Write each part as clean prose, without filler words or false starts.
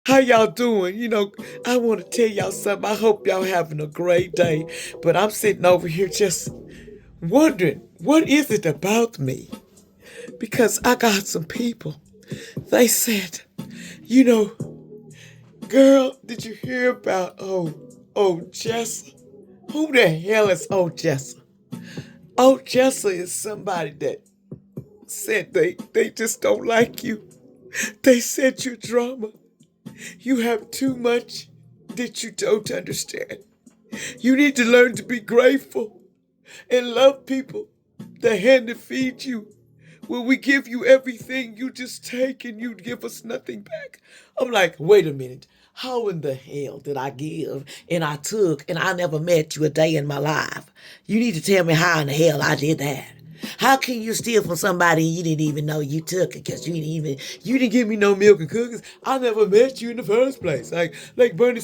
How y'all doing? I want to tell y'all something. I hope y'all having a great day. But I'm sitting over here just wondering, what is it about me? Because I got some people. They said, you know, girl, did you hear about Jessa? Who the hell is Jessa? Jessa is somebody that said they just don't like you. They said you're drama. You have too much that you don't understand. You need to learn to be grateful and love people. The hand that feeds you. When we give you everything, you just take and you give us nothing back. I'm like, wait a minute. How in the hell did I give and I took and I never met you a day in my life? You need to tell me how in the hell I did that. How can you steal from somebody you didn't even know you took it? Because you didn't give me no milk and cookies. I never met you in the first place. Like Bernie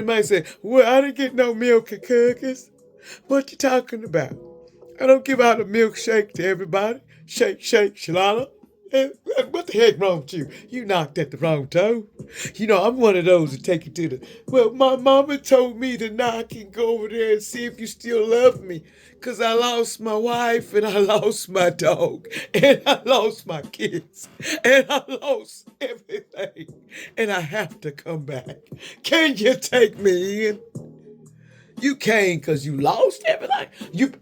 might say, well, I didn't get no milk and cookies. What you talking about? I don't give out a milkshake to everybody. Shake, shake, shalala. What the heck wrong with you? You knocked at the wrong toe. I'm one of those that take you to the. Well, my mama told me to knock and go over there and see if you still love me. Because I lost my wife and I lost my dog and I lost my kids and I lost everything. And I have to come back. Can you take me in? You came because you lost everything. You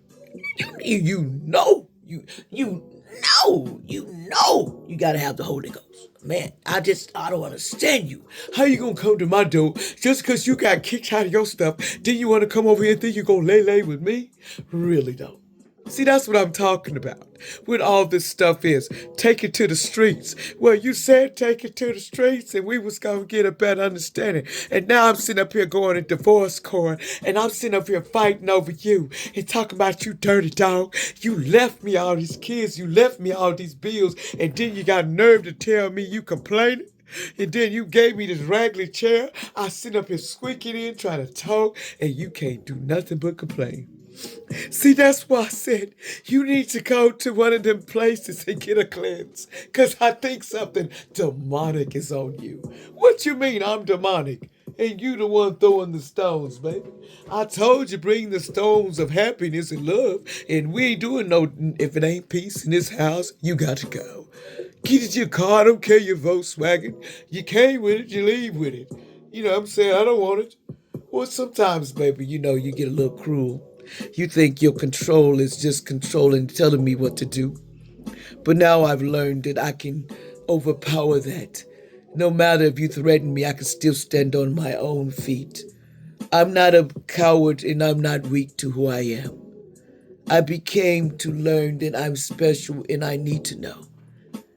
gotta have the Holy Ghost. Man, I don't understand you. How you gonna come to my door just because you got kicked out of your stuff? Then you wanna come over here and think you gonna lay with me? Really though. See, that's what I'm talking about. When all this stuff is, take it to the streets. Well, you said take it to the streets and we was going to get a better understanding. And now I'm sitting up here going to divorce court and I'm sitting up here fighting over you and talking about you dirty dog. You left me all these kids. You left me all these bills. And then you got nerve to tell me you complaining. And then you gave me this raggedy chair. I sit up here squeaking in trying to talk and you can't do nothing but complain. See, that's why I said you need to go to one of them places and get a cleanse. Because I think something demonic is on you. What you mean I'm demonic? And you the one throwing the stones, baby. I told you bring the stones of happiness and love. And we ain't doing no, if it ain't peace in this house, you got to go. Get it your car, I don't care your Volkswagen. You came with it, you leave with it. You know what I'm saying? I don't want it. Well, sometimes, baby, you get a little cruel. You think your control is just controlling, telling me what to do. But now I've learned that I can overpower that. No matter if you threaten me, I can still stand on my own feet. I'm not a coward and I'm not weak to who I am. I became to learn that I'm special and I need to know.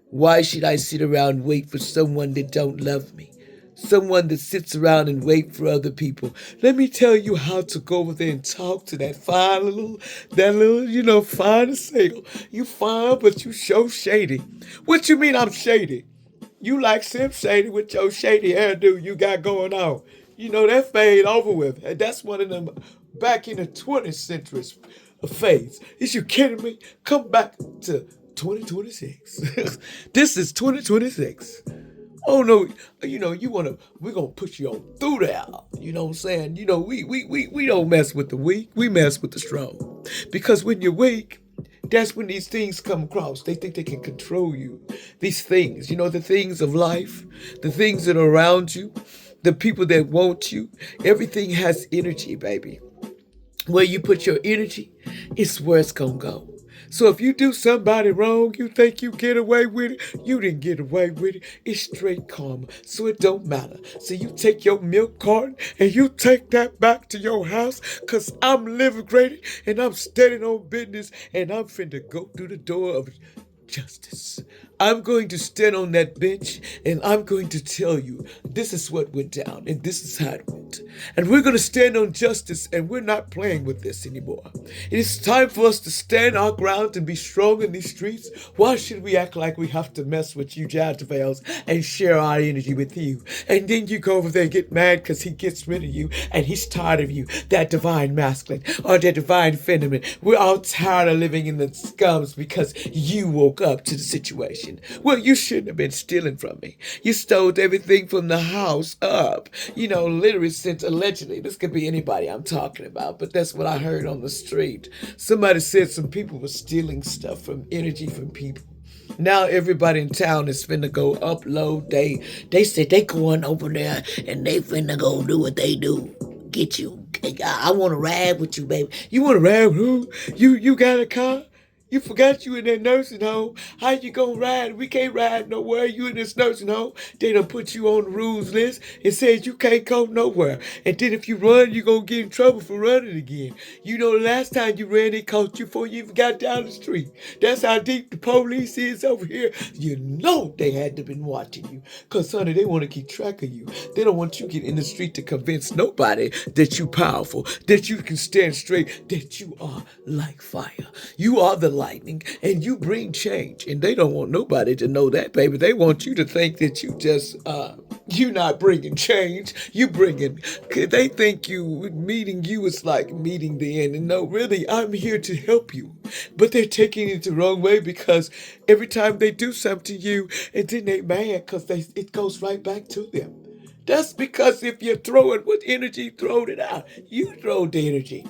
Why should I sit around and wait for someone that don't love me? Someone that sits around and wait for other people. Let me tell you how to go over there and talk to that little, fine single. You fine, but you so shady. What you mean I'm shady? You like Sim Shady with your shady hairdo you got going on. That fade over with. And that's one of them back in the 20th century phase. Is you kidding me? Come back to 2026. This is 2026. Oh no, we're gonna put you on through there. You know what I'm saying? We don't mess with the weak, we mess with the strong. Because when you're weak, that's when these things come across. They think they can control you. These things, the things of life, the things that are around you, the people that want you, everything has energy, baby. Where you put your energy, it's where it's gonna go. So if you do somebody wrong, you think you get away with it, you didn't get away with it. It's straight karma, so it don't matter. So you take your milk carton and you take that back to your house, cause I'm living great and I'm standing on business and I'm finna go through the door of justice. I'm going to stand on that bench and I'm going to tell you this is what went down and this is how it went. And we're going to stand on justice and we're not playing with this anymore. It is time for us to stand our ground and be strong in these streets. Why should we act like we have to mess with you Jezebels and share our energy with you? And then you go over there and get mad because he gets rid of you and he's tired of you, that divine masculine or that divine feminine. We're all tired of living in the scums because you woke up to the situation. situation. Well, you shouldn't have been stealing from me. You stole everything from the house up. Literally since allegedly, this could be anybody I'm talking about, but that's what I heard on the street. Somebody said some people were stealing stuff from energy from people. Now everybody in town is finna go upload. They said they going over there and they finna go do what they do. Get you. I want to ride with you, baby. You want to ride with who? You got a car? You forgot you in that nursing home. How you gonna ride? We can't ride nowhere. You in this nursing home. They done put you on the rules list and said you can't go nowhere. And then if you run, you gonna get in trouble for running again. The last time you ran, they caught you before you even got down the street. That's how deep the police is over here. They had to been watching you. Cause honey, they want to keep track of you. They don't want you to get in the street to convince nobody that you powerful, that you can stand straight, that you are like fire. You are the lightning and you bring change. And they don't want nobody to know that, baby. They want you to think that you not bringing change. They think meeting you is like meeting the end. And no, really, I'm here to help you. But they're taking it the wrong way because every time they do something to you, and then they mad because it goes right back to them. That's because if you throw it with energy, throw it out. You throw the energy.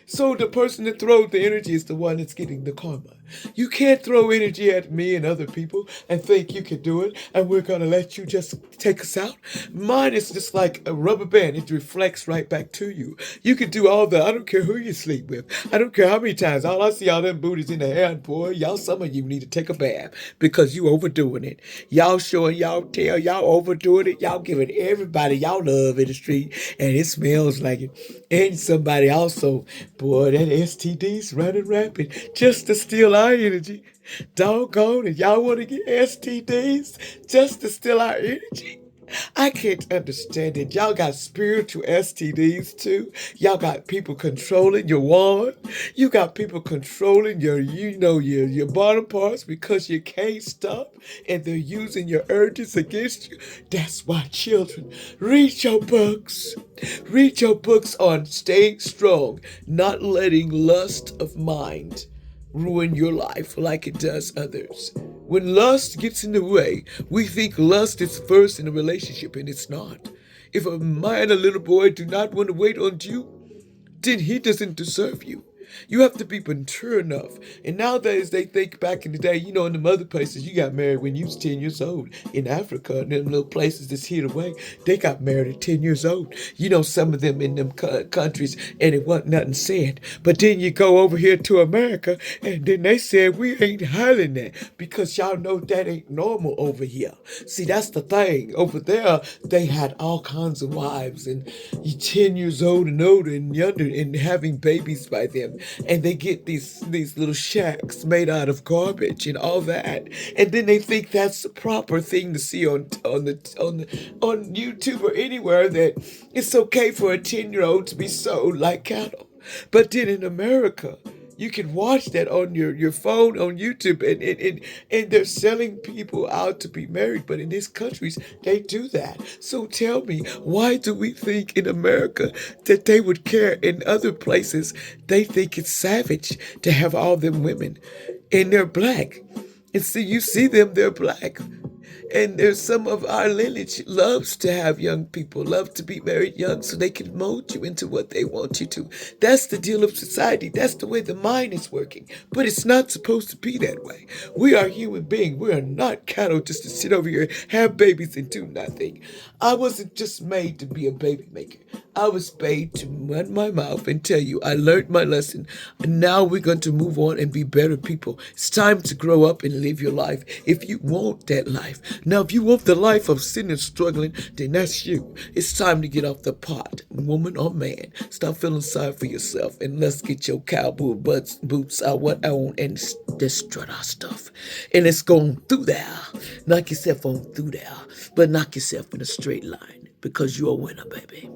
So the person that throws the energy is the one that's getting the karma. You can't throw energy at me and other people and think you can do it and we're going to let you just take us out. Mine is just like a rubber band. It reflects right back to you. You can do I don't care who you sleep with. I don't care how many times. All I see all them booties in the hair and boy, some of you need to take a bath because you overdoing it. Y'all showing y'all tail, y'all overdoing it. Y'all giving everybody y'all love in the street and it smells like it. And somebody also, boy, that STD's running rapid just to steal our energy. Doggone it. Y'all want to get STDs just to steal our energy? I can't understand it. Y'all got spiritual STDs too. Y'all got people controlling your wand. You got people controlling your bottom parts because you can't stop and they're using your urges against you. That's why children, read your books. Read your books on staying strong, not letting lust of mind ruin your life like it does others. When lust gets in the way, we think lust is first in a relationship, and it's not. If a man, a little boy, do not want to wait on you, then he doesn't deserve you. You have to be mature enough. And nowadays, they think back in the day, in the other places, you got married when you was 10 years old. In Africa, and them little places that's hid away, they got married at 10 years old. Some of them in them countries, and it wasn't nothing said. But then you go over here to America, and then they said, we ain't highlighting that because y'all know that ain't normal over here. See, that's the thing. Over there, they had all kinds of wives, and you 10 years old and older and younger, and having babies by them. And they get these little shacks made out of garbage and all that, and then they think that's the proper thing to see on YouTube or anywhere, that it's okay for a 10-year-old to be sold like cattle. But then in America, you can watch that on your phone on YouTube, and they're selling people out to be married. But in these countries, they do that. So tell me, why do we think in America that they would care? In other places, they think it's savage to have all them women, and they're black. And so you see them, they're black. And there's some of our lineage loves to have young people, love to be married young so they can mold you into what they want you to. That's the deal of society. That's the way the mind is working. But it's not supposed to be that way. We are human beings. We are not cattle just to sit over here, have babies, and do nothing. I wasn't just made to be a baby maker. I was made to run my mouth and tell you I learned my lesson. And now we're going to move on and be better people. It's time to grow up and live your life if you want that life. Now, if you want the life of sin and struggling, then that's you. It's time to get off the pot, woman or man. Stop feeling sorry for yourself and let's get your cowboy boots out on and just strut our stuff. And let's go on through there. Knock yourself on through there, but knock yourself in a straight line because you're a winner, baby.